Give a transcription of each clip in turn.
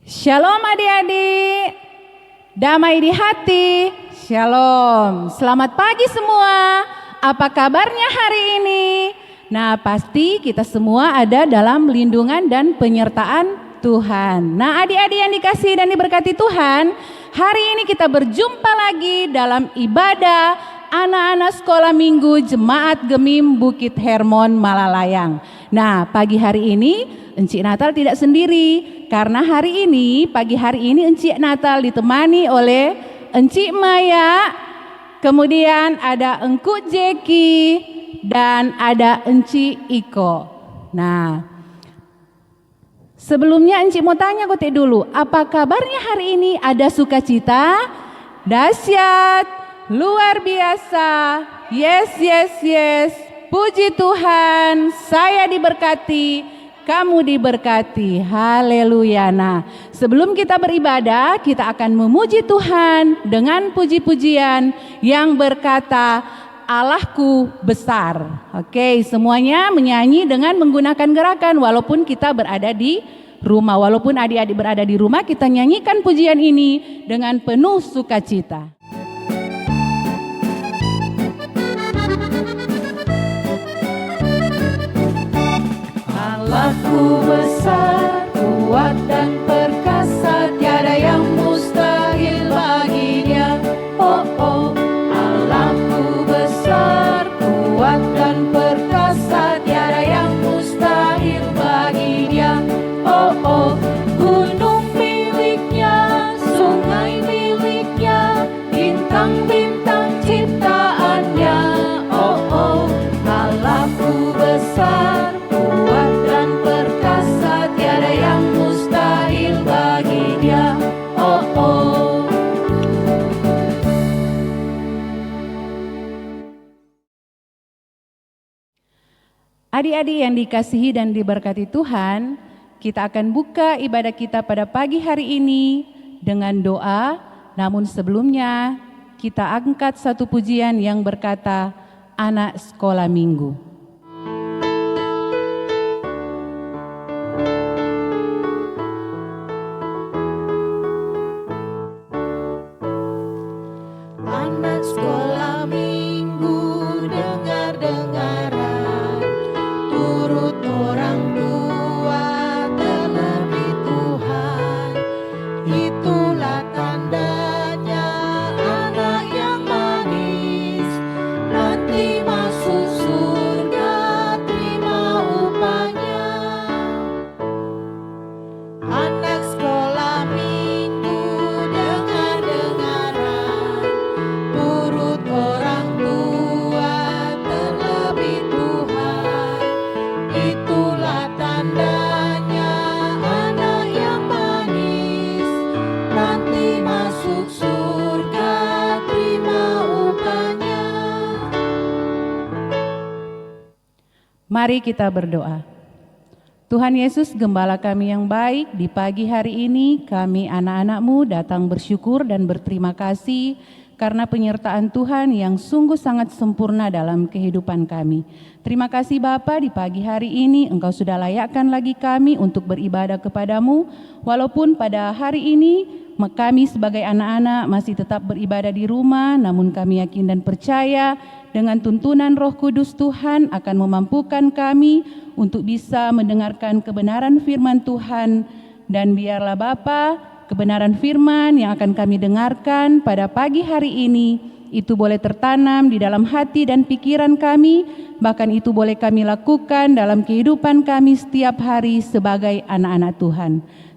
Shalom adik-adik, damai di hati, shalom. Selamat pagi semua, apa kabarnya hari ini? Nah, pasti kita semua ada dalam lindungan dan penyertaan Tuhan. Nah, adik-adik yang dikasihi dan diberkati Tuhan, hari ini kita berjumpa lagi dalam ibadah anak-anak sekolah minggu Jemaat Gemim Bukit Hermon Malalayang. Nah, pagi hari ini Encik Natal tidak sendiri, karena pagi hari ini Encik Natal ditemani oleh Encik Maya, kemudian ada Engku Jeki, dan ada Encik Iko. Nah, sebelumnya Encik mau tanya kote dulu, apa kabarnya hari ini? Ada sukacita? Dahsyat, luar biasa, yes. Puji Tuhan, saya diberkati, kamu diberkati, haleluya. Nah, sebelum kita beribadah, kita akan memuji Tuhan dengan puji-pujian yang berkata, Allahku besar. Oke, semuanya menyanyi dengan menggunakan gerakan, walaupun kita berada di rumah. Walaupun adik-adik berada di rumah, kita nyanyikan pujian ini dengan penuh sukacita. Allahku besar, kuat dan perkasa, tiada yang mustahil bagi Dia. Oh, Allahku besar, kuat dan perkasa, tiada yang mustahil bagi Dia. Oh, gunung miliknya, sungai miliknya, bintang-bintang ciptaannya. Oh, Allahku besar, kuat dan perkasa, tiada yang mustahil bagi Dia. Oh. Adik-adik yang dikasihi dan diberkati Tuhan, kita akan buka ibadah kita pada pagi hari ini dengan doa. Namun sebelumnya kita angkat satu pujian yang berkata, Anak Sekolah Minggu. Anak sekolah minggu, dengar-dengaran, turut orang tua terlebih Tuhan. Itulah tandanya anak yang manis, nanti masuk surga terima upahnya. Anak sekolah minggu, dengar-dengaran, turut orang tua terlebih Tuhan. Itulah tandanya anak yang manis, nanti masuk surga terima upahnya. Mari kita berdoa. Tuhan Yesus, Gembala kami yang baik, di pagi hari ini kami anak-anak-Mu datang bersyukur dan berterima kasih karena penyertaan Tuhan yang sungguh sangat sempurna dalam kehidupan kami. Terima kasih Bapa, di pagi hari ini Engkau sudah layakkan lagi kami untuk beribadah kepadamu. Walaupun pada hari ini kami sebagai anak-anak masih tetap beribadah di rumah, namun kami yakin dan percaya dengan tuntunan Roh Kudus Tuhan akan memampukan kami untuk bisa mendengarkan kebenaran firman Tuhan. Dan biarlah Bapa, kebenaran firman yang akan kami dengarkan pada pagi hari ini itu boleh tertanam di dalam hati dan pikiran kami, bahkan itu boleh kami lakukan dalam kehidupan kami setiap hari sebagai anak-anak Tuhan.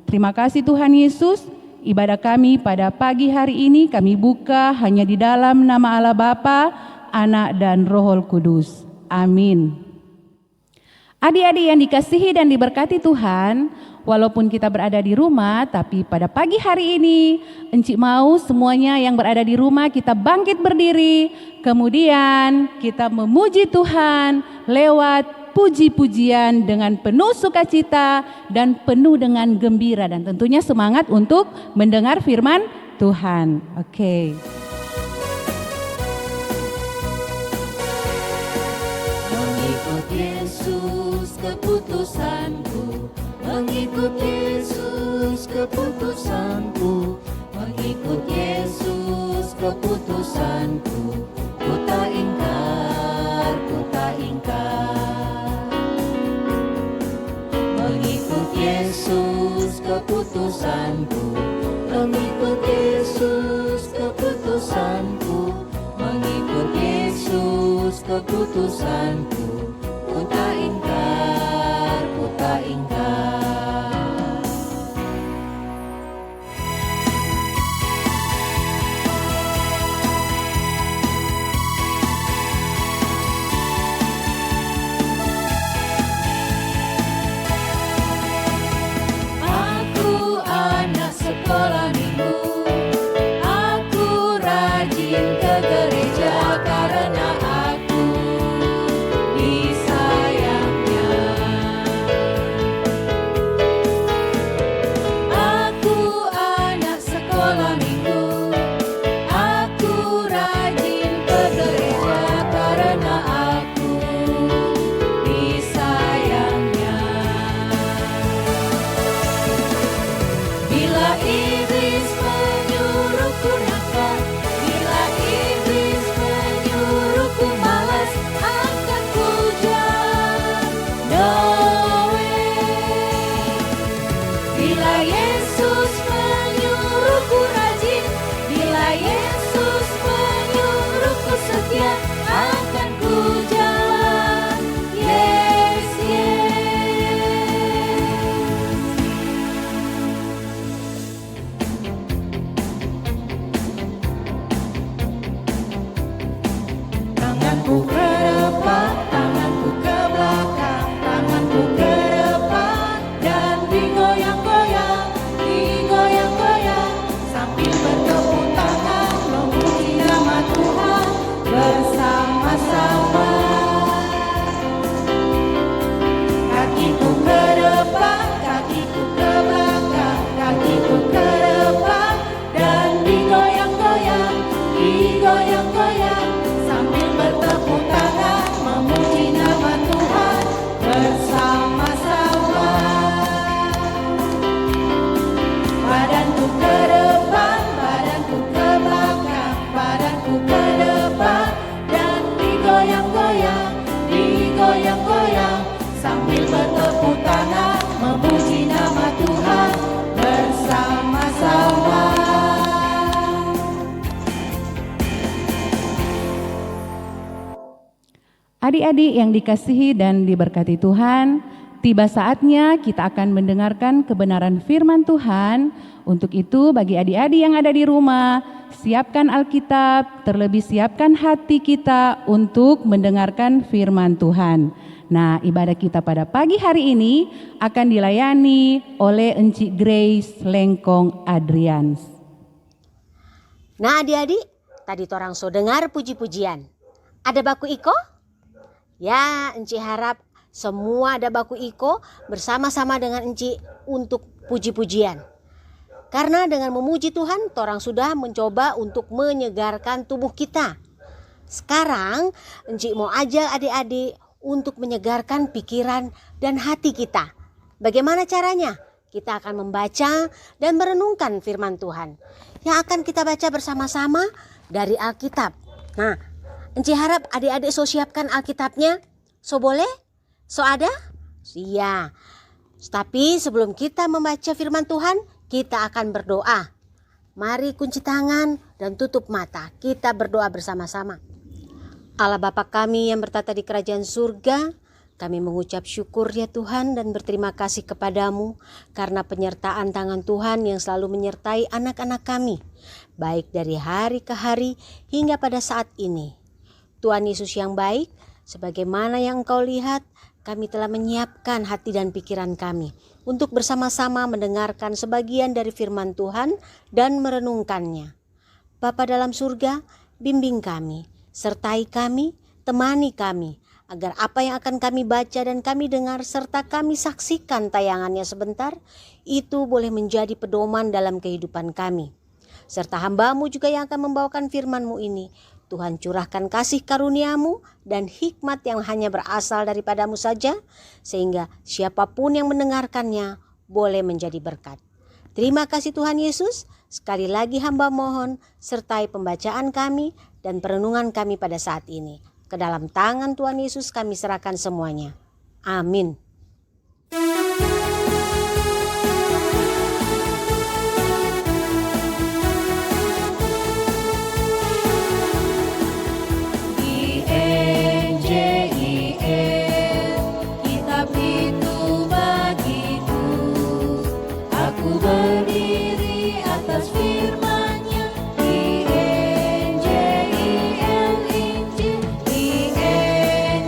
Terima kasih Tuhan Yesus. Ibadah kami pada pagi hari ini kami buka hanya di dalam nama Allah Bapa, Anak dan Roh Kudus. Amin. Adik-adik yang dikasihi dan diberkati Tuhan, walaupun kita berada di rumah, tapi pada pagi hari ini Encik mau semuanya yang berada di rumah kita bangkit berdiri, kemudian kita memuji Tuhan lewat puji-pujian dengan penuh sukacita dan penuh dengan gembira, dan tentunya semangat untuk mendengar firman Tuhan. Oke. Mengikut Yesus keputusanku, mengikut Yesus Yesus keputusanku, mengikut Yesus keputusanku. Ku tak ingkar, ku tak ingkar. Mengikut Yesus keputusanku, mengikut Yesus keputusanku, mengikut Yesus keputusanku. Ku tak ingkar, ku tak ingkar. Aku anak sekolah minggu, aku rajin ke gereja karena aku disayangnya. Aku anak sekolah minggu, aku rajin ke gereja karena aku disayangnya. Bila iblis menyuruhku nakal, bila iblis menyuruhku malas, akan ku jawab no way. Bila Yesus menyuruhku rajin, bila Yesus menyuruhku setia, akan ku jawab yes, yes. Tanganku ke depan, tanganku ke belakang, tanganku ke depan dan digoyang-goyang, digoyang-goyang sambil bertepuk tangan memuji nama Tuhan bersama-sama. Kakiku ke depan, kakiku ke belakang, kakiku ke depan dan digoyang-goyang, digoyang-goyang sambil bertepuk tangan memuji nama Tuhan bersama-sama. Badanku ke depan, badanku ke belakang, badanku ke depan dan digoyang-goyang, digoyang-goyang sambil bertepuk tangan memuji nama Tuhan bersama-sama. Adik-adik yang dikasihi dan diberkati Tuhan, tiba saatnya kita akan mendengarkan kebenaran firman Tuhan. Untuk itu bagi adik-adik yang ada di rumah, siapkan Alkitab, terlebih siapkan hati kita untuk mendengarkan firman Tuhan. Nah, ibadah kita pada pagi hari ini akan dilayani oleh Encik Grace Lengkong Adrians. Nah adik-adik, tadi torang so dengar puji-pujian. Ada baku iko? Ya, Enci harap semua ada baku iko bersama-sama dengan Enci untuk puji-pujian. Karena dengan memuji Tuhan, torang sudah mencoba untuk menyegarkan tubuh kita. Sekarang Enci mau ajak adik-adik untuk menyegarkan pikiran dan hati kita. Bagaimana caranya? Kita akan membaca dan merenungkan firman Tuhan yang akan kita baca bersama-sama dari Alkitab. Nah, Enci harap adik-adik so siapkan Alkitabnya. So boleh? So ada? Iya. Tapi sebelum kita membaca firman Tuhan, kita akan berdoa. Mari kunci tangan dan tutup mata. Kita berdoa bersama-sama. Allah Bapa kami yang bertata di kerajaan surga, kami mengucap syukur ya Tuhan dan berterima kasih kepadamu karena penyertaan tangan Tuhan yang selalu menyertai anak-anak kami, baik dari hari ke hari hingga pada saat ini. Tuhan Yesus yang baik, sebagaimana yang Engkau lihat, kami telah menyiapkan hati dan pikiran kami untuk bersama-sama mendengarkan sebagian dari firman Tuhan dan merenungkannya. Bapa dalam surga, bimbing kami, sertai kami, temani kami, agar apa yang akan kami baca dan kami dengar serta kami saksikan tayangannya sebentar, itu boleh menjadi pedoman dalam kehidupan kami. Serta hamba-Mu juga yang akan membawakan firman-Mu ini, Tuhan curahkan kasih karunia-Mu dan hikmat yang hanya berasal daripada-Mu saja, sehingga siapapun yang mendengarkannya boleh menjadi berkat. Terima kasih Tuhan Yesus. Sekali lagi hamba mohon sertai pembacaan kami dan perenungan kami pada saat ini. Ke dalam tangan Tuhan Yesus kami serahkan semuanya. Amin. Berdiri atas firman-Nya, INJIL, Injil, INJIL,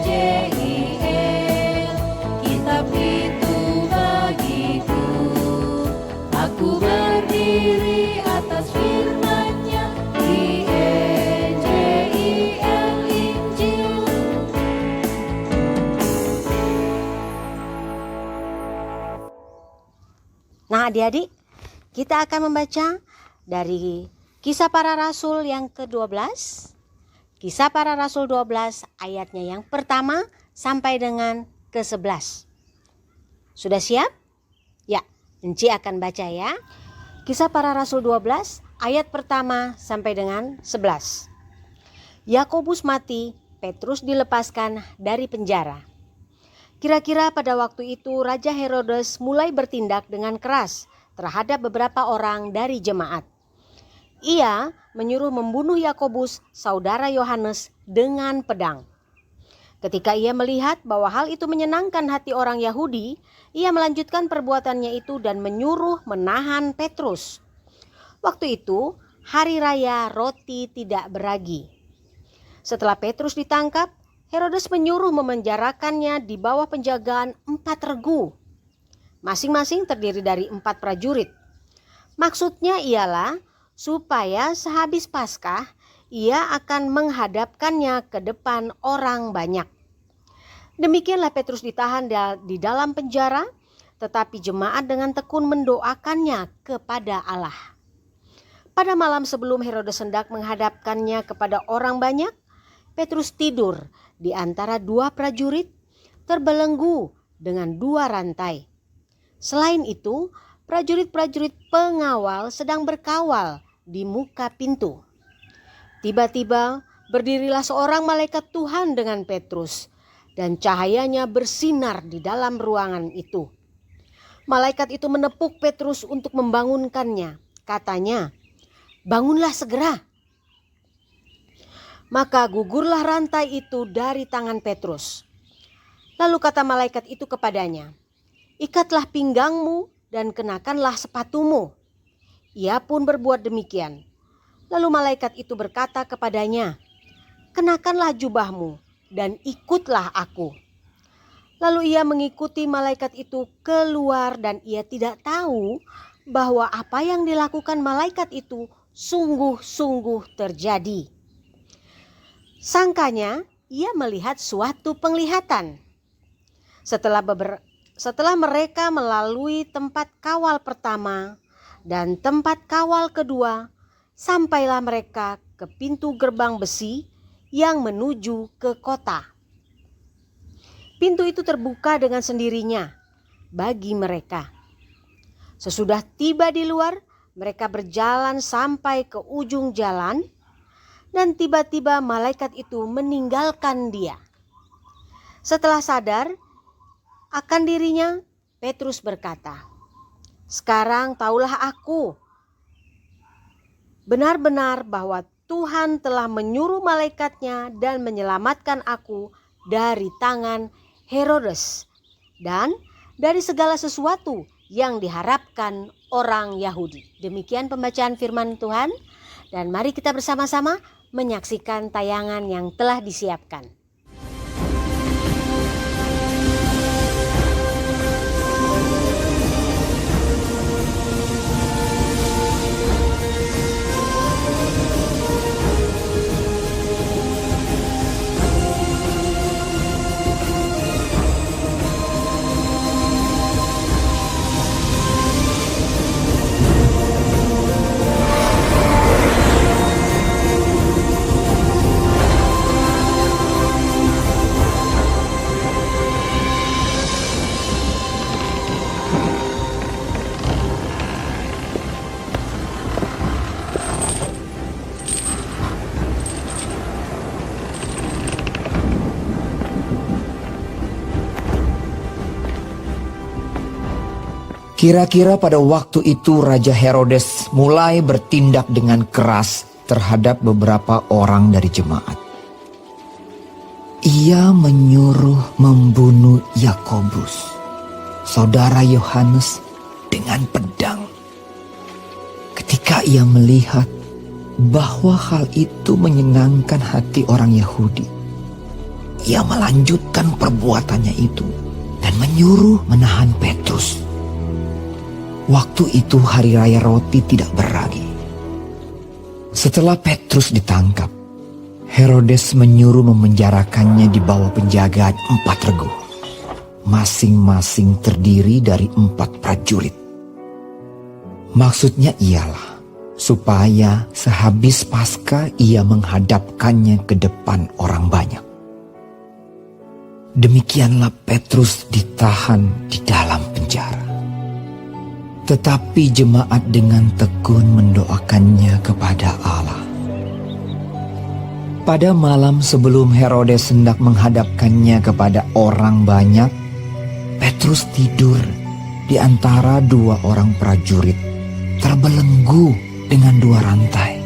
kitab itu bagiku. Aku berdiri atas firman-Nya, INJIL, Injil. Nah adik-adik, kita akan membaca dari Kisah Para Rasul yang ke-12. Kisah Para Rasul 12 ayatnya yang pertama sampai dengan ke-11. Sudah siap? Ya, Enci akan baca ya. Kisah Para Rasul 12 ayat pertama sampai dengan 11. Yakobus mati, Petrus dilepaskan dari penjara. Kira-kira pada waktu itu Raja Herodes mulai bertindak dengan keras terhadap beberapa orang dari jemaat. Ia menyuruh membunuh Yakobus, saudara Yohanes, dengan pedang. Ketika ia melihat bahwa hal itu menyenangkan hati orang Yahudi, ia melanjutkan perbuatannya itu dan menyuruh menahan Petrus. Waktu itu hari raya roti tidak beragi. Setelah Petrus ditangkap, Herodes menyuruh memenjarakannya di bawah penjagaan 4 regu. Masing-masing terdiri dari 4 prajurit. Maksudnya ialah supaya sehabis Paskah ia akan menghadapkannya ke depan orang banyak. Demikianlah Petrus ditahan di dalam penjara, tetapi jemaat dengan tekun mendoakannya kepada Allah. Pada malam sebelum Herodes hendak menghadapkannya kepada orang banyak, Petrus tidur di antara 2 prajurit, terbelenggu dengan 2 rantai. Selain itu, prajurit-prajurit pengawal sedang berkawal di muka pintu. Tiba-tiba berdirilah seorang malaikat Tuhan dengan Petrus, dan cahayanya bersinar di dalam ruangan itu. Malaikat itu menepuk Petrus untuk membangunkannya. Katanya, "Bangunlah segera." Maka gugurlah rantai itu dari tangan Petrus. Lalu kata malaikat itu kepadanya, "Ikatlah pinggangmu dan kenakanlah sepatumu." Ia pun berbuat demikian. Lalu malaikat itu berkata kepadanya, "Kenakanlah jubahmu dan ikutlah aku." Lalu ia mengikuti malaikat itu keluar dan ia tidak tahu bahwa apa yang dilakukan malaikat itu sungguh-sungguh terjadi. Sangkanya ia melihat suatu penglihatan. Setelah mereka melalui tempat kawal pertama dan tempat kawal kedua, sampailah mereka ke pintu gerbang besi yang menuju ke kota. Pintu itu terbuka dengan sendirinya bagi mereka. Sesudah tiba di luar, mereka berjalan sampai ke ujung jalan. Dan tiba-tiba malaikat itu meninggalkan dia. Setelah sadar akan dirinya, Petrus berkata, "Sekarang taulah aku benar-benar bahwa Tuhan telah menyuruh malaikatnya dan menyelamatkan aku dari tangan Herodes dan dari segala sesuatu yang diharapkan orang Yahudi." Demikian pembacaan firman Tuhan, dan mari kita bersama-sama menyaksikan tayangan yang telah disiapkan. Kira-kira pada waktu itu Raja Herodes mulai bertindak dengan keras terhadap beberapa orang dari jemaat. Ia menyuruh membunuh Yakobus, saudara Yohanes, dengan pedang. Ketika ia melihat bahwa hal itu menyenangkan hati orang Yahudi, ia melanjutkan perbuatannya itu dan menyuruh menahan Petrus. Waktu itu hari raya roti tidak beragi. Setelah Petrus ditangkap, Herodes menyuruh memenjarakannya di bawah penjagaan 4 regu, masing-masing terdiri dari 4 prajurit. Maksudnya ialah supaya sehabis Paskah ia menghadapkannya ke depan orang banyak. Demikianlah Petrus ditahan di dalam penjara. Tetapi jemaat dengan tekun mendoakannya kepada Allah. Pada malam sebelum Herodes hendak menghadapkannya kepada orang banyak, Petrus tidur di antara 2 orang prajurit, terbelenggu dengan 2 rantai.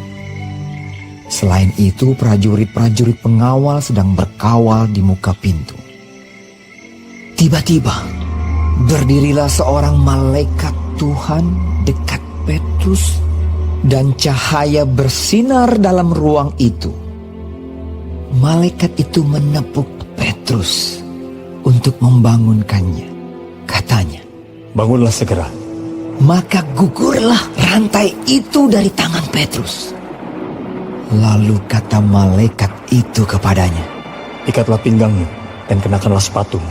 Selain itu, prajurit-prajurit pengawal sedang berkawal di muka pintu. Tiba-tiba, berdirilah seorang malaikat Tuhan dekat Petrus, dan cahaya bersinar dalam ruang itu. Malaikat itu menepuk Petrus untuk membangunkannya. Katanya, "Bangunlah segera." maka gugurlah rantai itu dari tangan Petrus. Lalu kata malaikat itu kepadanya, "Ikatlah pinggangmu dan kenakanlah sepatumu."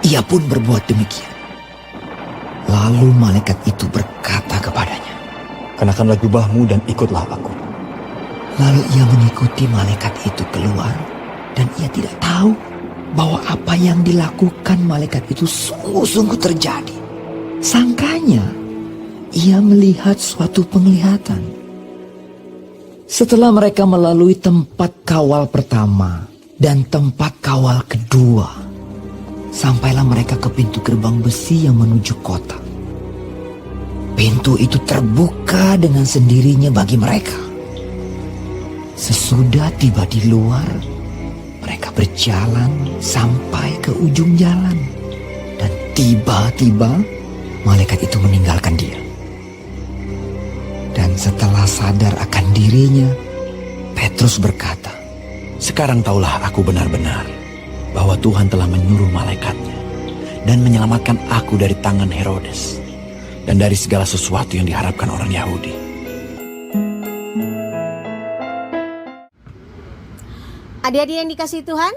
Ia pun berbuat demikian. Lalu malaikat itu berkata kepadanya, "Kenakanlah jubahmu dan ikutlah aku." Lalu ia mengikuti malaikat itu keluar, dan ia tidak tahu bahwa apa yang dilakukan malaikat itu sungguh-sungguh terjadi. Sangkanya ia melihat suatu penglihatan. Setelah mereka melalui tempat kawal pertama dan tempat kawal kedua, sampailah mereka ke pintu gerbang besi yang menuju kota. Pintu itu terbuka dengan sendirinya bagi mereka. Sesudah tiba di luar, mereka berjalan sampai ke ujung jalan. Dan tiba-tiba malaikat itu meninggalkan dia. Dan setelah sadar akan dirinya, Petrus berkata, "Sekarang taulah aku benar-benar bahwa Tuhan telah menyuruh malaikatnya dan menyelamatkan aku dari tangan Herodes dan dari segala sesuatu yang diharapkan orang Yahudi." Adik-adik yang dikasihi Tuhan,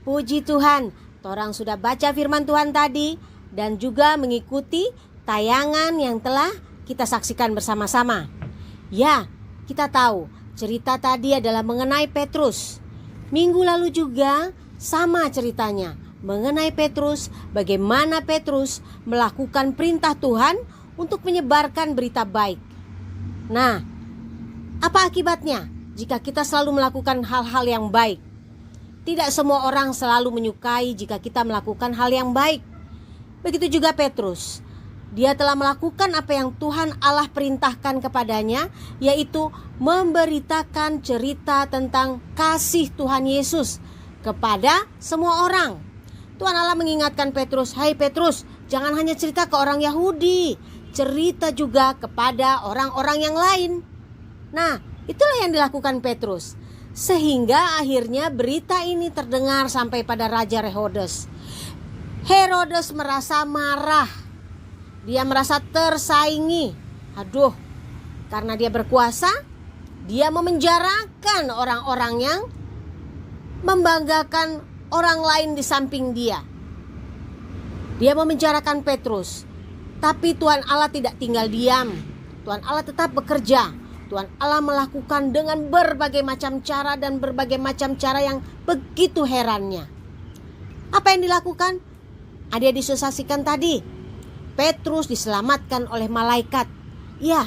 puji Tuhan, torang sudah baca firman Tuhan tadi dan juga mengikuti tayangan yang telah kita saksikan bersama-sama. Ya, kita tahu cerita tadi adalah mengenai Petrus. Minggu lalu juga sama ceritanya mengenai Petrus, bagaimana Petrus melakukan perintah Tuhan untuk menyebarkan berita baik. Nah, apa akibatnya jika kita selalu melakukan hal-hal yang baik? Tidak semua orang selalu menyukai jika kita melakukan hal yang baik. Begitu juga Petrus. Dia telah melakukan apa yang Tuhan Allah perintahkan kepadanya, yaitu memberitakan cerita tentang kasih Tuhan Yesus kepada semua orang. Tuhan Allah mengingatkan Petrus, "Hai Petrus, jangan hanya cerita ke orang Yahudi, cerita juga kepada orang-orang yang lain." Nah, itulah yang dilakukan Petrus. Sehingga akhirnya berita ini terdengar sampai pada Raja Herodes. Herodes merasa marah. Dia merasa tersaingi. Aduh, karena dia berkuasa, dia memenjarakan orang-orang yang membanggakan orang lain di samping dia. Dia memenjarakan Petrus. Tapi Tuhan Allah tidak tinggal diam. Tuhan Allah tetap bekerja. Tuhan Allah melakukan dengan berbagai macam cara dan berbagai macam cara yang begitu herannya. Apa yang dilakukan? Ada disaksikan tadi. Petrus diselamatkan oleh malaikat. Ya,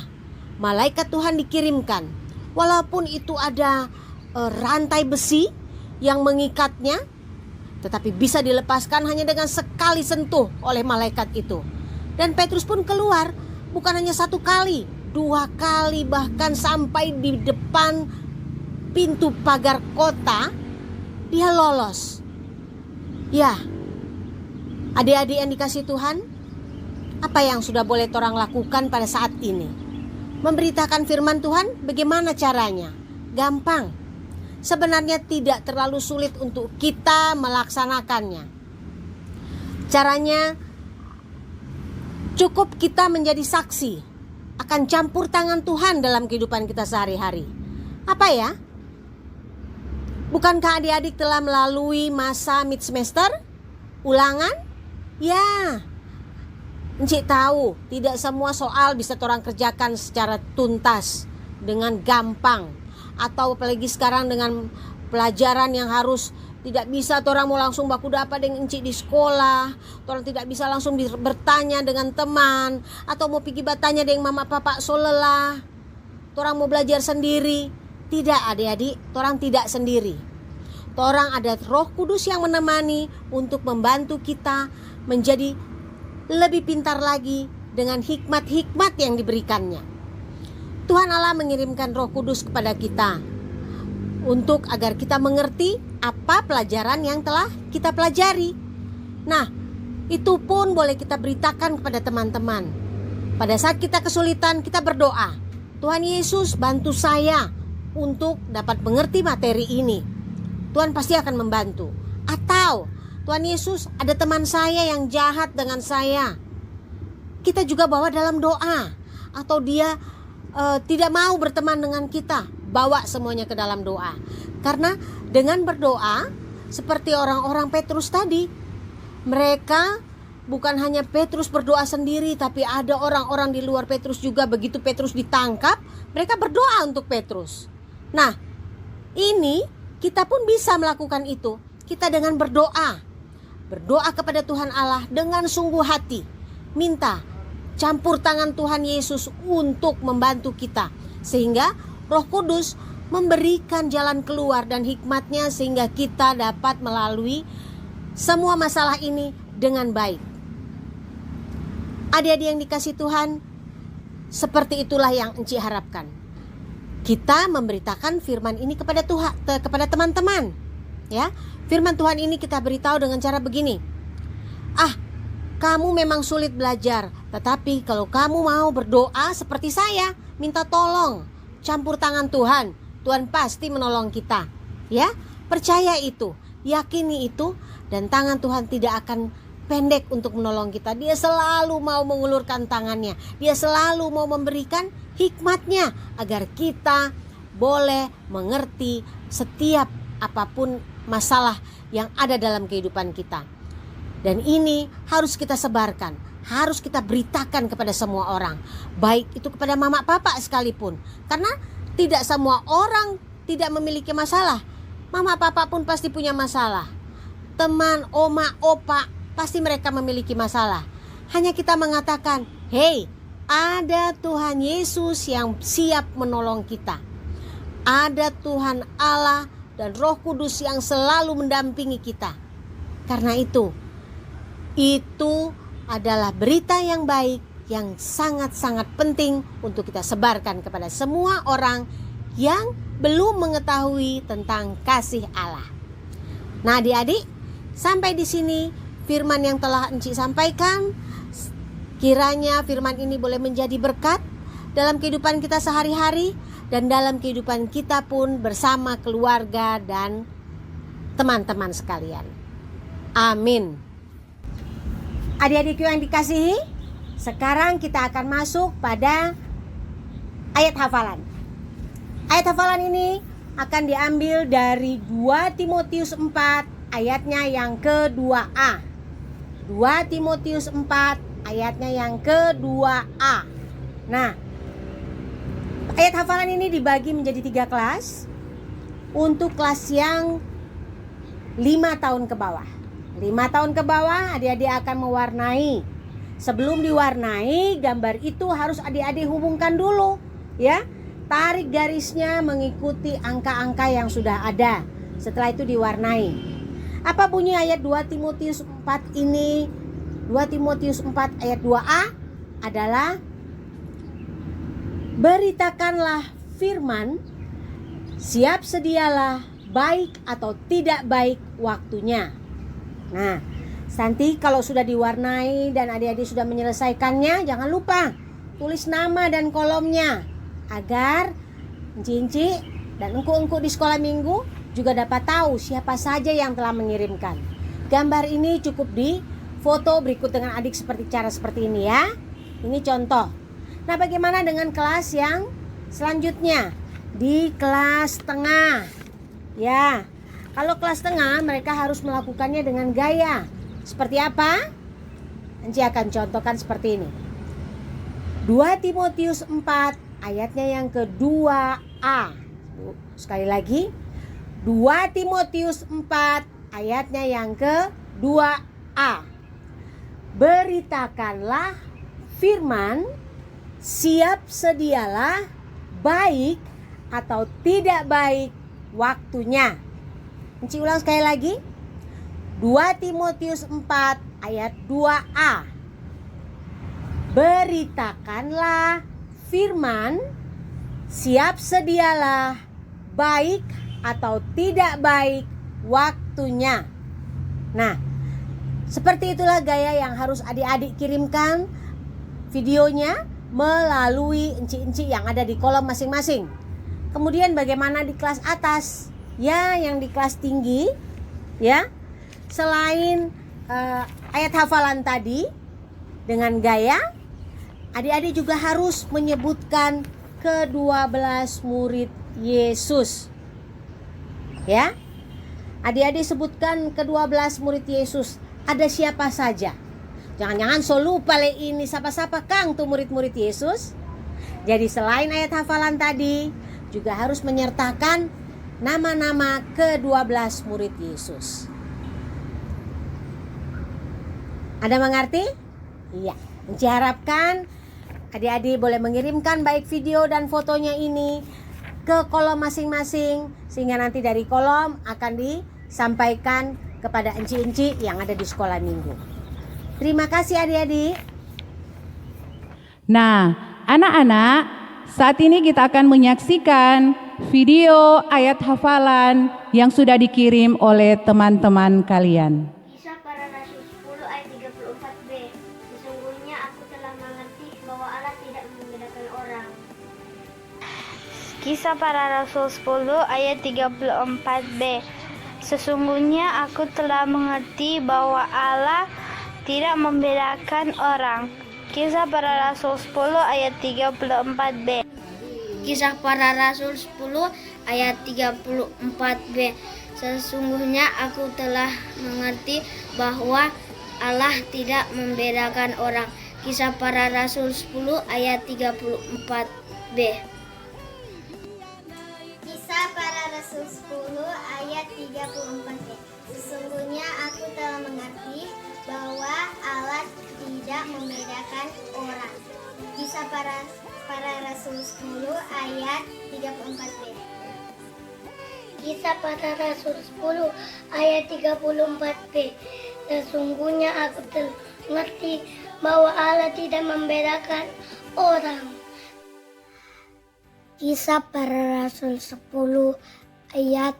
malaikat Tuhan dikirimkan. Walaupun itu ada rantai besi yang mengikatnya, tetapi bisa dilepaskan hanya dengan sekali sentuh oleh malaikat itu. Dan Petrus pun keluar, bukan hanya 1 kali, 2 kali, bahkan sampai di depan pintu pagar kota dia lolos. Ya, adik-adik yang dikasih Tuhan, apa yang sudah boleh torang lakukan pada saat ini? Memberitakan firman Tuhan, bagaimana caranya? Gampang. Sebenarnya tidak terlalu sulit untuk kita melaksanakannya. Caranya cukup kita menjadi saksi akan campur tangan Tuhan dalam kehidupan kita sehari-hari. Apa ya? Bukankah adik-adik telah melalui masa mid semester? Ulangan? Ya. Encik tahu tidak semua soal bisa orang kerjakan secara tuntas dengan gampang. Atau apalagi sekarang dengan pelajaran yang harus tidak bisa orang mau langsung baku dapat dengan encik di sekolah, orang tidak bisa langsung bertanya dengan teman, atau mau pergi bertanya dengan mama papa so lelah, orang mau belajar sendiri. Tidak adik-adik, orang tidak sendiri. Orang ada Roh Kudus yang menemani untuk membantu kita menjadi lebih pintar lagi dengan hikmat-hikmat yang diberikannya. Tuhan Allah mengirimkan Roh Kudus kepada kita untuk agar kita mengerti apa pelajaran yang telah kita pelajari. Nah, itu pun boleh kita beritakan kepada teman-teman. Pada saat kita kesulitan, kita berdoa, Tuhan Yesus bantu saya untuk dapat mengerti materi ini. Tuhan pasti akan membantu. Atau Tuhan Yesus, ada teman saya yang jahat dengan saya. Kita juga bawa dalam doa. Atau dia tidak mau berteman dengan kita, bawa semuanya ke dalam doa. Karena dengan berdoa seperti orang-orang Petrus tadi, mereka bukan hanya Petrus berdoa sendiri, tapi ada orang-orang di luar Petrus juga. Begitu Petrus ditangkap, mereka berdoa untuk Petrus. Nah, ini kita pun bisa melakukan itu. Kita dengan berdoa kepada Tuhan Allah dengan sungguh hati, minta campur tangan Tuhan Yesus untuk membantu kita, sehingga Roh Kudus memberikan jalan keluar dan hikmatnya, sehingga kita dapat melalui semua masalah ini dengan baik. Adik-adik yang dikasih Tuhan, seperti itulah yang Encik harapkan. Kita memberitakan firman ini kepada Tuhan, kepada teman-teman. Ya, firman Tuhan ini kita beritahu dengan cara begini. Kamu memang sulit belajar, tetapi kalau kamu mau berdoa seperti saya, minta tolong, campur tangan Tuhan, Tuhan pasti menolong kita. Ya, percaya itu, yakini itu, dan tangan Tuhan tidak akan pendek untuk menolong kita. Dia selalu mau mengulurkan tangannya, dia selalu mau memberikan hikmatnya agar kita boleh mengerti setiap apapun masalah yang ada dalam kehidupan kita. Dan ini harus kita sebarkan, harus kita beritakan kepada semua orang, baik itu kepada mama papa sekalipun. Karena tidak semua orang tidak memiliki masalah. Mama papa pun pasti punya masalah. Teman, oma, opa, pasti mereka memiliki masalah. Hanya kita mengatakan, hey, ada Tuhan Yesus yang siap menolong kita. Ada Tuhan Allah dan Roh Kudus yang selalu mendampingi kita. Karena itu adalah berita yang baik yang sangat-sangat penting untuk kita sebarkan kepada semua orang yang belum mengetahui tentang kasih Allah. Nah, adik-adik, sampai di sini firman yang telah Encik sampaikan. Kiranya firman ini boleh menjadi berkat dalam kehidupan kita sehari-hari dan dalam kehidupan kita pun bersama keluarga dan teman-teman sekalian. Amin. Adik-adikku yang dikasihi, sekarang kita akan masuk pada ayat hafalan. Ayat hafalan ini akan diambil dari 2 Timotius 4 ayatnya yang ke-2a. 2 Timotius 4 ayatnya yang ke-2a. Nah, ayat hafalan ini dibagi menjadi 3 kelas. Untuk kelas yang 5 tahun ke bawah. 5 tahun ke bawah adik-adik akan mewarnai. Sebelum diwarnai, gambar itu harus adik-adik hubungkan dulu, ya. Tarik garisnya mengikuti angka-angka yang sudah ada. Setelah itu diwarnai. Apa bunyi ayat 2 Timotius 4 ini? 2 Timotius 4 ayat 2a adalah beritakanlah firman, siap sedialah, baik atau tidak baik waktunya. Nah, nanti kalau sudah diwarnai dan adik-adik sudah menyelesaikannya, jangan lupa tulis nama dan kolomnya agar Enci-enci dan engku-engku di sekolah minggu juga dapat tahu siapa saja yang telah mengirimkan. Gambar ini cukup di foto berikut dengan adik seperti ini ya. Ini contoh. Nah, bagaimana dengan kelas yang selanjutnya? Di kelas tengah. Ya. Kalau kelas tengah mereka harus melakukannya dengan gaya. Seperti apa? Enci akan contohkan seperti ini. 2 Timotius 4 ayatnya yang kedua A. Sekali lagi. 2 Timotius 4 ayatnya yang kedua A. Beritakanlah firman, siap sedialah, baik atau tidak baik waktunya. Enci ulang sekali lagi. 2 Timotius 4 ayat 2a. Beritakanlah firman, siap sedialah, baik atau tidak baik waktunya. Nah, seperti itulah gaya yang harus adik-adik kirimkan videonya melalui enci-enci yang ada di kolom masing-masing. Kemudian bagaimana di kelas atas? Ya, yang di kelas tinggi, ya. Selain ayat hafalan tadi dengan gaya, adik-adik juga harus menyebutkan ke-12 murid Yesus. Ya. Adik-adik sebutkan ke-12 murid Yesus. Ada siapa saja? Jangan-jangan so lupa le ini siapa-siapa kang tuh murid-murid Yesus. Jadi selain ayat hafalan tadi, juga harus menyertakan nama-nama ke-12 murid Yesus. Ada mengerti? Iya. Enci harapkan adik-adik boleh mengirimkan baik video dan fotonya ini ke kolom masing-masing, sehingga nanti dari kolom akan disampaikan kepada enci-enci yang ada di sekolah minggu. Terima kasih adik-adik. Nah, anak-anak, saat ini kita akan menyaksikan video ayat hafalan yang sudah dikirim oleh teman-teman kalian. Kisah Para Rasul 10 ayat 34b. Sesungguhnya aku telah mengerti bahwa Allah tidak membedakan orang. Kisah Para Rasul 10 ayat 34b. Sesungguhnya aku telah mengerti bahwa Allah tidak membedakan orang. Kisah Para Rasul 10 ayat 34b. Kisah Para Rasul 10 ayat 34b. Sesungguhnya aku telah mengerti bahwa Allah tidak membedakan orang. Kisah Para Rasul 10 ayat 34b. Kisah Para Rasul 10 ayat 34b. Sesungguhnya aku telah mengerti bahwa Allah tidak membedakan orang. Kisah Para Rasul 10 ayat 34b. Kisah Para Rasul 10 ayat 34b. Sesungguhnya aku telah mengerti bahwa Allah tidak membedakan orang. Kisah Para Rasul 10 ayat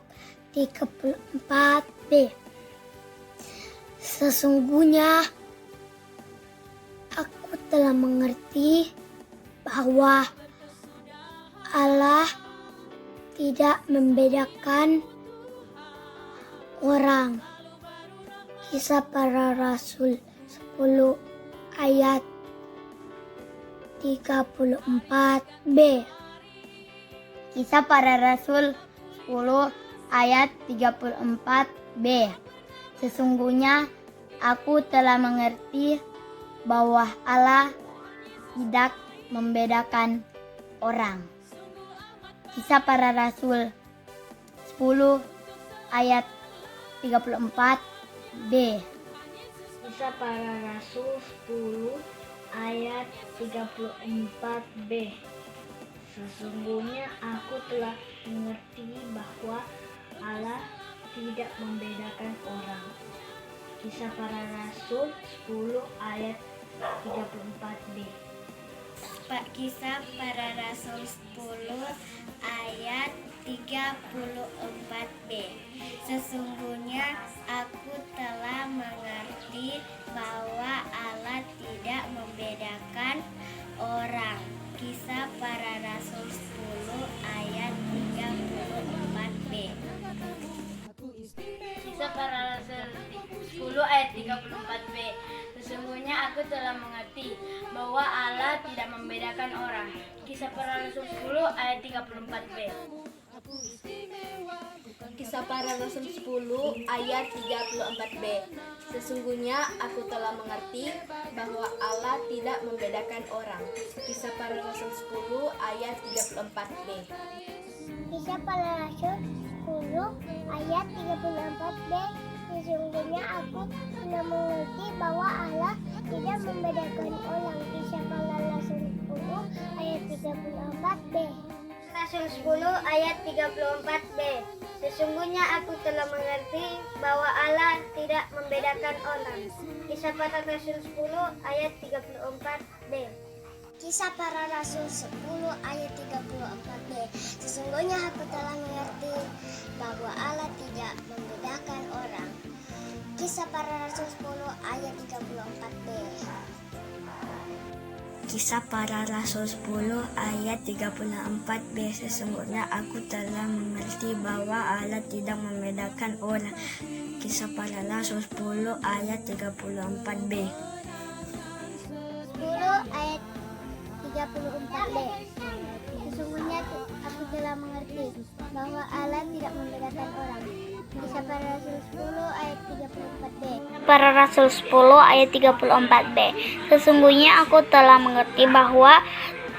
34b. Sesungguhnya aku telah mengerti bahwa Allah tidak membedakan orang. Kisah Para Rasul 10 ayat 34b. Kisah Para Rasul 10 ayat 34b. Sesungguhnya aku telah mengerti bahwa Allah tidak membedakan orang. Kisah Para Rasul 10 ayat 34b. Kisah Para Rasul 10 ayat 34b. Sesungguhnya aku telah mengerti bahwa Allah tidak membedakan orang. Kisah Para Rasul 10 ayat 34b. Kisah Para Rasul 10 ayat 34b. Sesungguhnya aku telah mengerti bahwa Allah tidak membedakan orang. Kisah Para Rasul 10 ayat 34b. Kisah Para Rasul 10 ayat 34b. Sesungguhnya aku telah mengerti bahwa Allah tidak membedakan orang. Kisah Para Rasul 10 ayat 34b. Kisah Para Rasul 10 ayat 34b. Sesungguhnya aku telah mengerti bahwa Allah tidak membedakan orang. Kisah Para Rasul 10 ayat 34b. Kisah Para Rasul 10 ayat 34b. Sesungguhnya aku telah mengerti bahwa Allah tidak membedakan orang. Kisah Para Rasul 10 ayat 34b. Rasul 10 ayat 34b. Sesungguhnya aku telah mengerti bahwa Allah tidak membedakan orang. Kisah Para Rasul 10 ayat 34b. Kisah Para Rasul 10 ayat 34b. Sesungguhnya aku telah mengerti bahwa Allah tidak membedakan orang. Kisah Para Rasul 10 ayat 34b. Kisah Para Rasul 10 ayat 34b. Sesungguhnya aku telah mengerti bahwa Allah tidak membedakan orang. Kisah Para Rasul 10 ayat 34b. 10 ayat 34b. Sesungguhnya aku telah mengerti bahwa Allah tidak membedakan orang. Kisah Para Rasul 10 ayat 34b. Para Rasul 10 ayat 34b. Sesungguhnya aku telah mengerti bahwa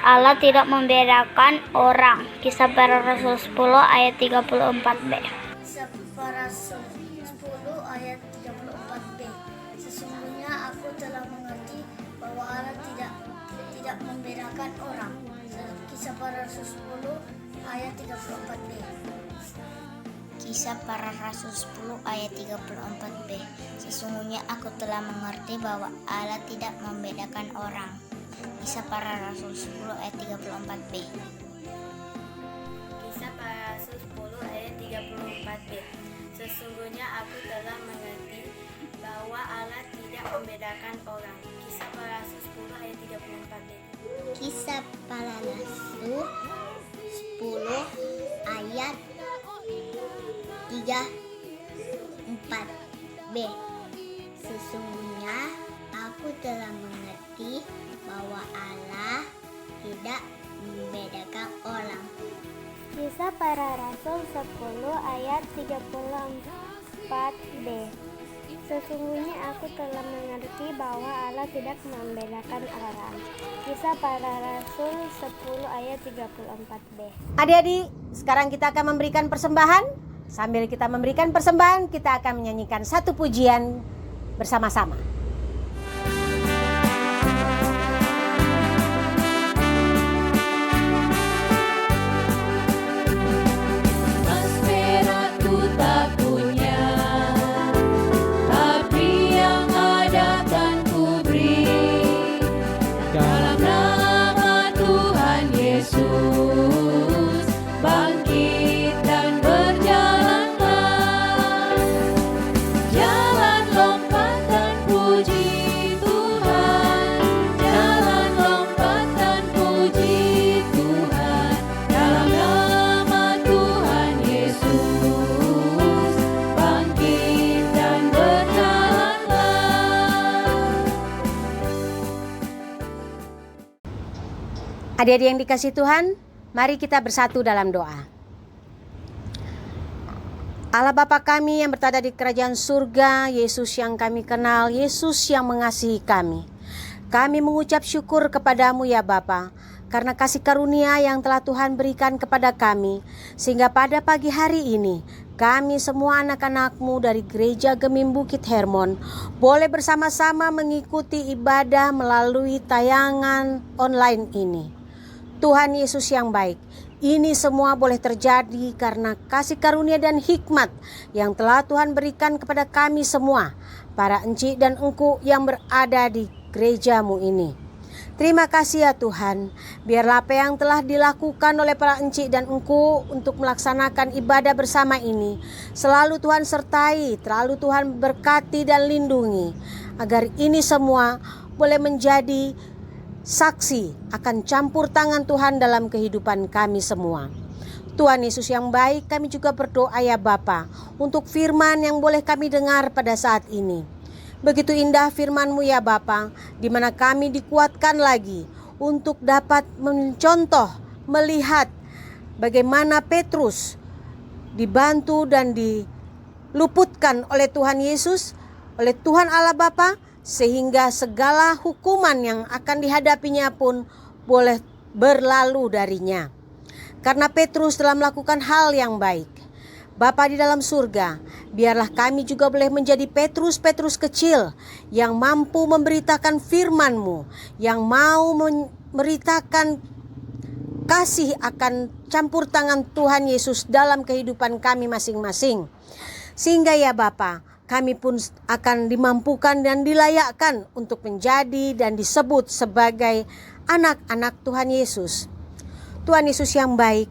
Allah tidak membedakan orang. Kisah Para Rasul 10 ayat 34b. Kisah Para Rasul 10 ayat 34b. Sesungguhnya aku telah mengerti bahwa Allah tidak membedakan orang. Kisah Para Rasul 10 ayat 34b. Kisah Para Rasul 10 ayat 34b. Sesungguhnya aku telah mengerti bahwa Allah tidak membedakan orang. Kisah Para Rasul 10 ayat 34b. Kisah Para Rasul 10 ayat 34b. Sesungguhnya aku telah mengerti bahwa Allah tidak membedakan orang. Kisah Para Rasul 10 ayat 34b. Kisah Para Rasul 10 ayat 34b. Sesungguhnya aku telah mengerti bahwa Allah tidak membedakan orang. Kisah Para Rasul 10 ayat 34b. Sesungguhnya aku telah mengerti bahwa Allah tidak membedakan orang. Kisah Para Rasul 10 ayat 34b. Adik-adik, sekarang kita akan memberikan persembahan. Sambil kita memberikan persembahan, kita akan menyanyikan satu pujian bersama-sama. Emas perak ku tak punya, tapi yang ada kan ku beri. Dalam nama Tuhan Yesus, bangkit dan berjalanlah. Jalan lompatan puji Tuhan, jalan lompatan puji Tuhan. Dalam nama Tuhan Yesus, bangkit dan berjalanlah. Adik-adik yang dikasihi Tuhan, mari kita bersatu dalam doa. Allah Bapa kami yang berada di kerajaan surga, Yesus yang kami kenal, Yesus yang mengasihi kami. Kami mengucap syukur kepadamu ya Bapa, karena kasih karunia yang telah Tuhan berikan kepada kami, sehingga pada pagi hari ini, kami semua anak-anakmu dari Gereja Gemim Bukit Hermon boleh bersama-sama mengikuti ibadah melalui tayangan online ini. Tuhan Yesus yang baik, ini semua boleh terjadi karena kasih karunia dan hikmat yang telah Tuhan berikan kepada kami semua, para encik dan engku yang berada di gerejamu ini. Terima kasih ya Tuhan, biarlah apa yang telah dilakukan oleh para encik dan engku untuk melaksanakan ibadah bersama ini selalu Tuhan sertai, selalu Tuhan berkati dan lindungi, agar ini semua boleh menjadi saksi akan campur tangan Tuhan dalam kehidupan kami semua. Tuhan Yesus yang baik, kami juga berdoa ya Bapa untuk firman yang boleh kami dengar pada saat ini. Begitu indah firman-Mu ya Bapa, di mana kami dikuatkan lagi untuk dapat mencontoh, melihat bagaimana Petrus dibantu dan diluputkan oleh Tuhan Yesus, oleh Tuhan Allah Bapa, sehingga segala hukuman yang akan dihadapinya pun boleh berlalu darinya. Karena Petrus telah melakukan hal yang baik. Bapa di dalam surga, biarlah kami juga boleh menjadi Petrus-Petrus kecil yang mampu memberitakan firman-Mu, yang mau memberitakan kasih akan campur tangan Tuhan Yesus dalam kehidupan kami masing-masing. Sehingga ya Bapa, kami pun akan dimampukan dan dilayakkan untuk menjadi dan disebut sebagai anak-anak Tuhan Yesus. Tuhan Yesus yang baik,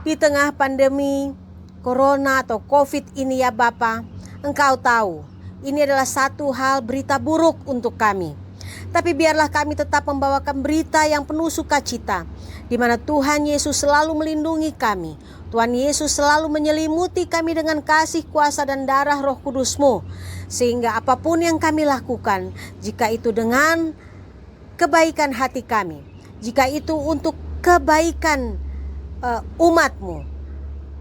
di tengah pandemi Corona atau COVID ini ya Bapa, Engkau tahu ini adalah satu hal berita buruk untuk kami. Tapi biarlah kami tetap membawakan berita yang penuh sukacita, di mana Tuhan Yesus selalu melindungi kami. Tuhan Yesus selalu menyelimuti kami dengan kasih, kuasa dan darah Roh Kudus-Mu. Sehingga apapun yang kami lakukan, jika itu dengan kebaikan hati kami, jika itu untuk kebaikan umat-Mu,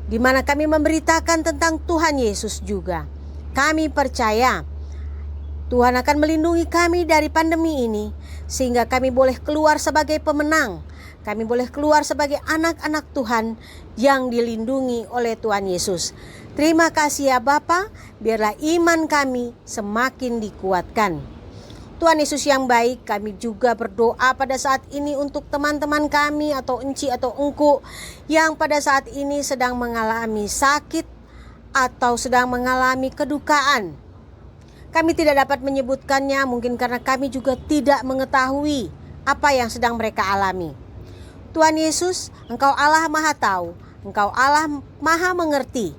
di mana kami memberitakan tentang Tuhan Yesus juga, kami percaya Tuhan akan melindungi kami dari pandemi ini, sehingga kami boleh keluar sebagai pemenang. Kami boleh keluar sebagai anak-anak Tuhan yang dilindungi oleh Tuhan Yesus. Terima kasih ya Bapa, biarlah iman kami semakin dikuatkan. Tuhan Yesus yang baik, kami juga berdoa pada saat ini untuk teman-teman kami atau enci atau engku yang pada saat ini sedang mengalami sakit atau sedang mengalami kedukaan. Kami tidak dapat menyebutkannya mungkin karena kami juga tidak mengetahui apa yang sedang mereka alami. Tuhan Yesus, Engkau Allah Maha Tahu, Engkau Allah Maha Mengerti.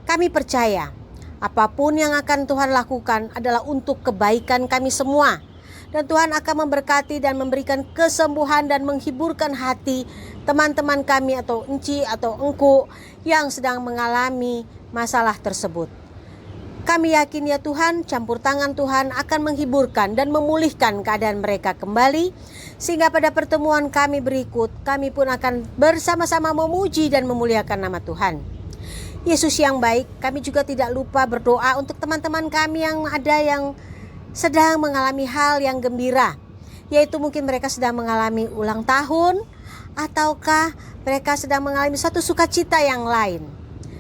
Kami percaya apapun yang akan Tuhan lakukan adalah untuk kebaikan kami semua. Dan Tuhan akan memberkati dan memberikan kesembuhan dan menghiburkan hati teman-teman kami atau enci atau engku yang sedang mengalami masalah tersebut. Kami yakin ya Tuhan, campur tangan Tuhan akan menghiburkan dan memulihkan keadaan mereka kembali. Sehingga pada pertemuan kami berikut, kami pun akan bersama-sama memuji dan memuliakan nama Tuhan. Yesus yang baik, kami juga tidak lupa berdoa untuk teman-teman kami yang ada yang sedang mengalami hal yang gembira, yaitu mungkin mereka sedang mengalami ulang tahun, ataukah mereka sedang mengalami satu sukacita yang lain.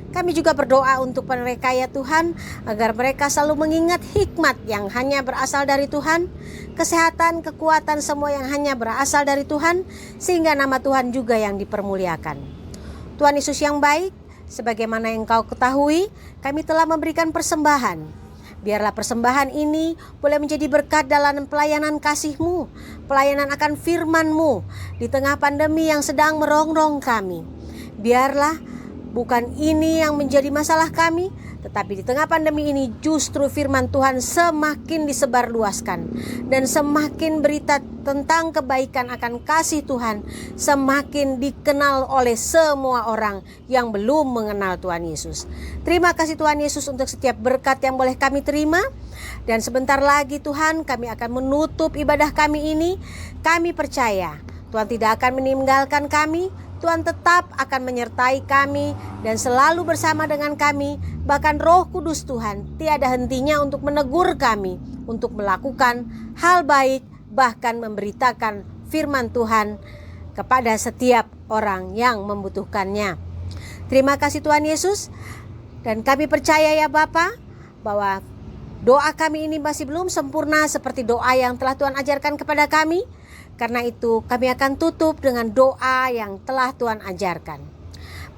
Kami juga berdoa untuk mereka ya Tuhan, agar mereka selalu mengingat hikmat yang hanya berasal dari Tuhan, kesehatan, kekuatan semua yang hanya berasal dari Tuhan, sehingga nama Tuhan juga yang dipermuliakan. Tuhan Yesus yang baik, sebagaimana yang Kau ketahui, kami telah memberikan persembahan. Biarlah persembahan ini boleh menjadi berkat dalam pelayanan kasih-Mu, pelayanan akan firman-Mu di tengah pandemi yang sedang merongrong kami. Biarlah bukan ini yang menjadi masalah kami, tetapi di tengah pandemi ini justru firman Tuhan semakin disebarluaskan, dan semakin berita tentang kebaikan akan kasih Tuhan semakin dikenal oleh semua orang yang belum mengenal Tuhan Yesus. Terima kasih Tuhan Yesus untuk setiap berkat yang boleh kami terima. Dan sebentar lagi Tuhan, kami akan menutup ibadah kami ini. Kami percaya Tuhan tidak akan meninggalkan kami. Tuhan tetap akan menyertai kami dan selalu bersama dengan kami. Bahkan Roh Kudus Tuhan tiada hentinya untuk menegur kami, untuk melakukan hal baik, bahkan memberitakan firman Tuhan kepada setiap orang yang membutuhkannya. Terima kasih Tuhan Yesus. Dan kami percaya ya Bapa, bahwa doa kami ini masih belum sempurna seperti doa yang telah Tuhan ajarkan kepada kami. Karena itu kami akan tutup dengan doa yang telah Tuhan ajarkan.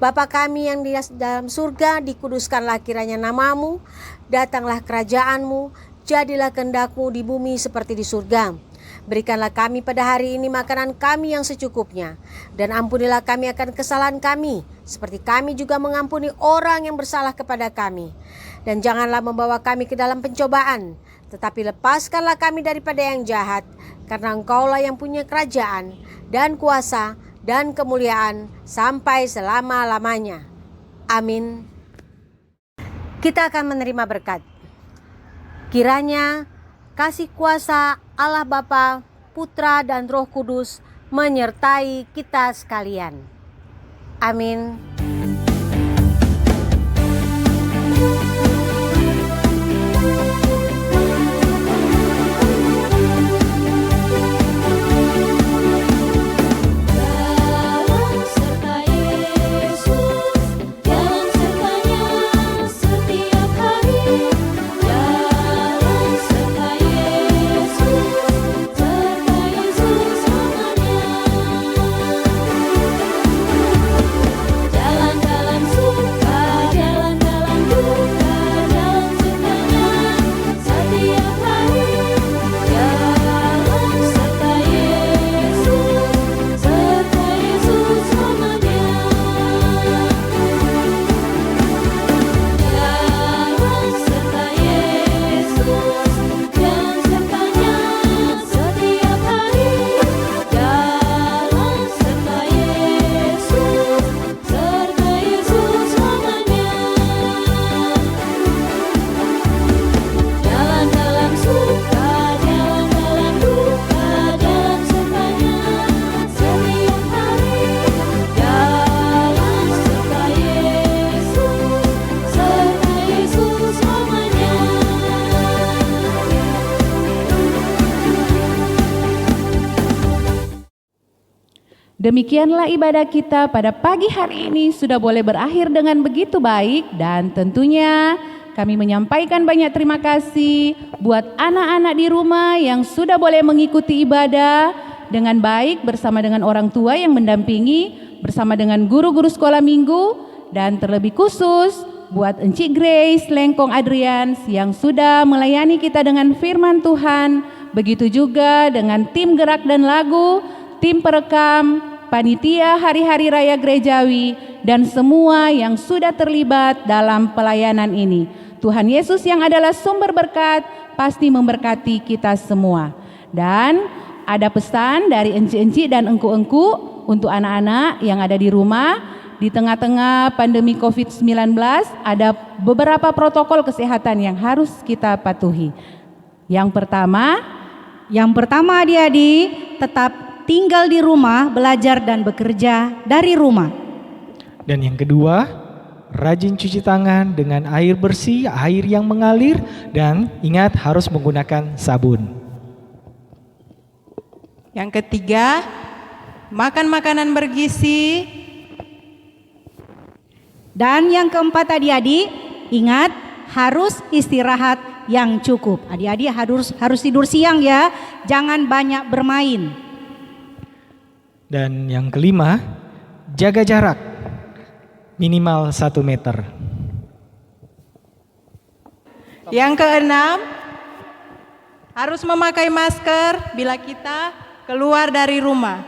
Bapa kami yang di dalam surga, dikuduskanlah kiranya namamu, datanglah kerajaanmu, jadilah kehendak-Mu di bumi seperti di surga. Berikanlah kami pada hari ini makanan kami yang secukupnya, dan ampunilah kami akan kesalahan kami, seperti kami juga mengampuni orang yang bersalah kepada kami. Dan janganlah membawa kami ke dalam pencobaan, tetapi lepaskanlah kami daripada yang jahat, karena Engkaulah yang punya kerajaan, dan kuasa, dan kemuliaan, sampai selama-lamanya. Amin. Kita akan menerima berkat. Kiranya kasih kuasa Allah Bapa, Putra, dan Roh Kudus menyertai kita sekalian. Amin. Demikianlah ibadah kita pada pagi hari ini sudah boleh berakhir dengan begitu baik, dan tentunya kami menyampaikan banyak terima kasih buat anak-anak di rumah yang sudah boleh mengikuti ibadah dengan baik bersama dengan orang tua yang mendampingi, bersama dengan guru-guru sekolah minggu, dan terlebih khusus buat Encik Grace Lengkong Adrians yang sudah melayani kita dengan firman Tuhan. Begitu juga dengan tim gerak dan lagu, tim perekam, panitia hari-hari raya gerejawi, dan semua yang sudah terlibat dalam pelayanan ini. Tuhan Yesus yang adalah sumber berkat pasti memberkati kita semua. Dan ada pesan dari encik-encik dan engku-engku untuk anak-anak yang ada di rumah. Di tengah-tengah pandemi COVID-19 ada beberapa protokol kesehatan yang harus kita patuhi. Yang pertama adik-adik tetap tinggal di rumah, belajar dan bekerja dari rumah. Dan yang kedua, rajin cuci tangan dengan air bersih, air yang mengalir, dan ingat harus menggunakan sabun. Yang ketiga, makan makanan bergizi. Dan yang keempat adik-adik, ingat harus istirahat yang cukup. Adik-adik harus tidur siang ya, jangan banyak bermain. Dan yang kelima, jaga jarak minimal 1 meter. Yang keenam, harus memakai masker bila kita keluar dari rumah.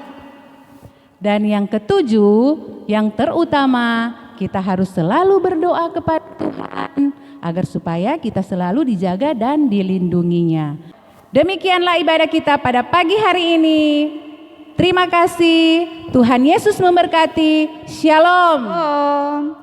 Dan yang ketujuh, yang terutama, kita harus selalu berdoa kepada Tuhan agar supaya kita selalu dijaga dan dilindunginya. Demikianlah ibadah kita pada pagi hari ini. Terima kasih. Tuhan Yesus memberkati. Shalom.